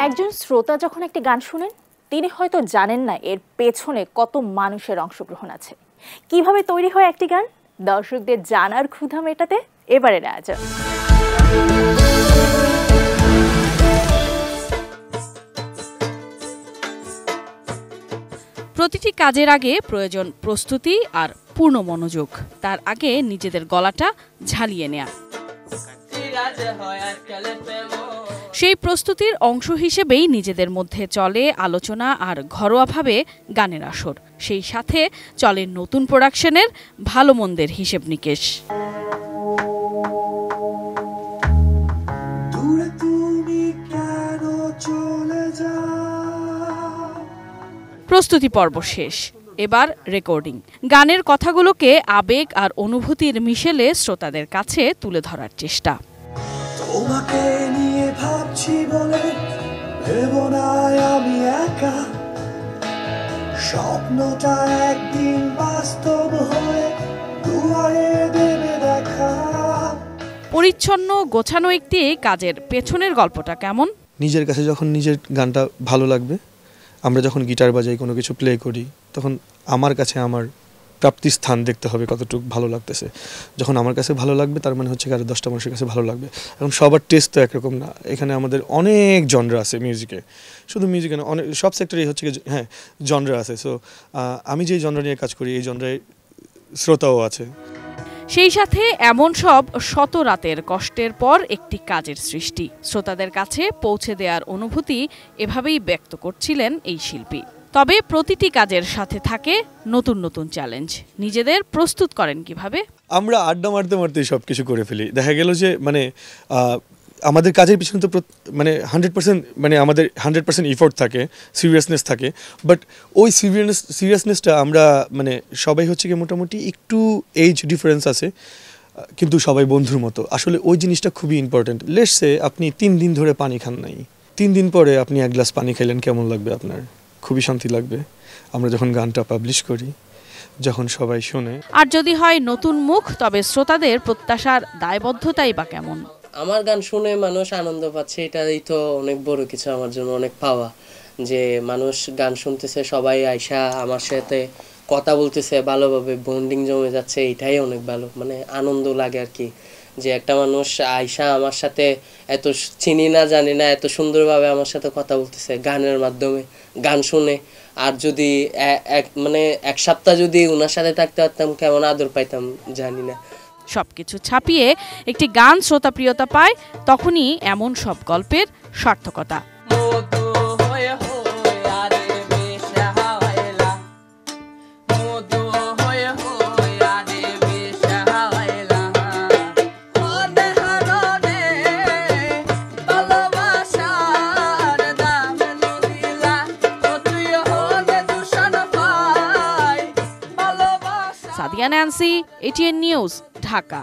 একজন শ্রোতা যখন একটি গান শুনেন তিনি হয়তো জানেন না এর পেছনে কত মানুষের অংশগ্রহণ আছে। কিভাবে তৈরি হয় একটি গান দর্শকদের জানার ক্ষুধা মেটাতে এবারে নেওয়া যাক। প্রতিটি কাজের আগে প্রয়োজন প্রস্তুতি আর পূর্ণ মনোযোগ। তার আগে নিজেদের গলাটা ঝালিয়ে নেয়া। সেই প্রস্তুতির অংশ হিসেবেই নিজেদের মধ্যে চলে আলোচনা আর ঘরোয়াভাবে গানের আসর। সেই সাথে চলে নতুন প্রোডাকশনের ভালো মন্দের হিসেব নিকেশ। প্রস্তুতি পর্ব শেষ, এবার রেকর্ডিং। গানের কথাগুলোকে আবেগ আর অনুভূতির মিশেলে শ্রোতাদের কাছে তুলে ধরার চেষ্টা। তোমাকে নিয়ে ভাবছি বলে ভেবো না আমি একা, স্বপ্নটা একদিন বাস্তব হয়ে দুয়ারে দেবে দেখা। পরিচ্ছন্ন গোছানো একটি কাজের পেছনের গল্পটা কেমন? নিজের কাছে যখন নিজের গানটা ভালো লাগবে, আমরা যখন গিটার বাজাই কোনো কিছু প্লে করি, তখন আমার কাছে আমার প্রাপ্তির স্থান দেখতে হবে কতটুকু ভালো লাগতেছে। যখন আমার কাছে ভালো লাগবে তার মানে হচ্ছে আরও 10টা মানুষের কাছে ভালো লাগবে। এখন সবার টেস্ট তো একরকম না। এখানে আমাদের অনেক জনরা আছে মিউজিকে, শুধু মিউজিকে না, অনেক সব সেক্টরেই হচ্ছে হ্যাঁ জনরা আছে। সো আমি যেই জনরা নিয়ে কাজ করি এই জনরায় শ্রোতাও আছে। সেই সাথে এমন সব শত রাতের কষ্টের পর একটি কাজের সৃষ্টি শ্রোতাদের কাছে পৌঁছে দেওয়ার অনুভূতি এভাবেই ব্যক্ত করছিলেন এই শিল্পী। তবে প্রতিটি কাজের সাথে থাকে নতুন নতুন চ্যালেঞ্জ। নিজেদের প্রস্তুত করেন কিভাবে? আমরা আড্ডা মারতে মারতেই সব কিছু করে ফেলি। দেখা গেল যে আমাদের কাজের পিছনে তো 100% আমাদের 100% এফোর্ট থাকে, সিরিয়াসনেস থাকে। বাট ওই সিরিয়াসনেসটা আমরা সবাই হচ্ছে কি মোটামুটি একটু এজ ডিফারেন্স আছে, কিন্তু সবাই বন্ধুর মতো। আসলে ওই জিনিসটা খুবই ইম্পর্টেন্ট। লেটস সে আপনি 3 দিন ধরে পানি খান নাই, 3 দিন পরে আপনি 1 গ্লাস পানি খাইলেন, কেমন লাগবে আপনার? খুবই শান্তি লাগবে। আমরা যখন গানটা পাবলিশ করি, যখন সবাই শোনে, আর যদি হয় নতুন মুখ, তবে শ্রোতাদের প্রত্যাশার দায়বদ্ধতাই বা কেমন? আমার গান শুনে মানুষ আনন্দ পাচ্ছে, এটাই তো অনেক বড় কিছু আমার জন্য, অনেক পাওয়া। যে মানুষ গান শুনতেছে, সবাই আইসা আমার সাথে কথা বলতেছে, ভালোভাবে বন্ডিং জমে যাচ্ছে, এটাই অনেক ভালো। আনন্দ লাগে আর কি, যে একটা মানুষ আইসা আমার সাথে এত চিনি না জানি না এত সুন্দরভাবে আমার সাথে কথা বলতেছে গানের মাধ্যমে, গান শুনে। আর যদি এক সপ্তাহ যদি ওনার সাথে থাকতে পারতাম কেমন আদর পাইতাম জানি না। সবকিছু ছাপিয়ে একটি গান শ্রোতাপ্রিয়তা পায় তখনই এমন সব গল্পের সার্থকতা। Sadia Nancy, ATN news, Dhaka.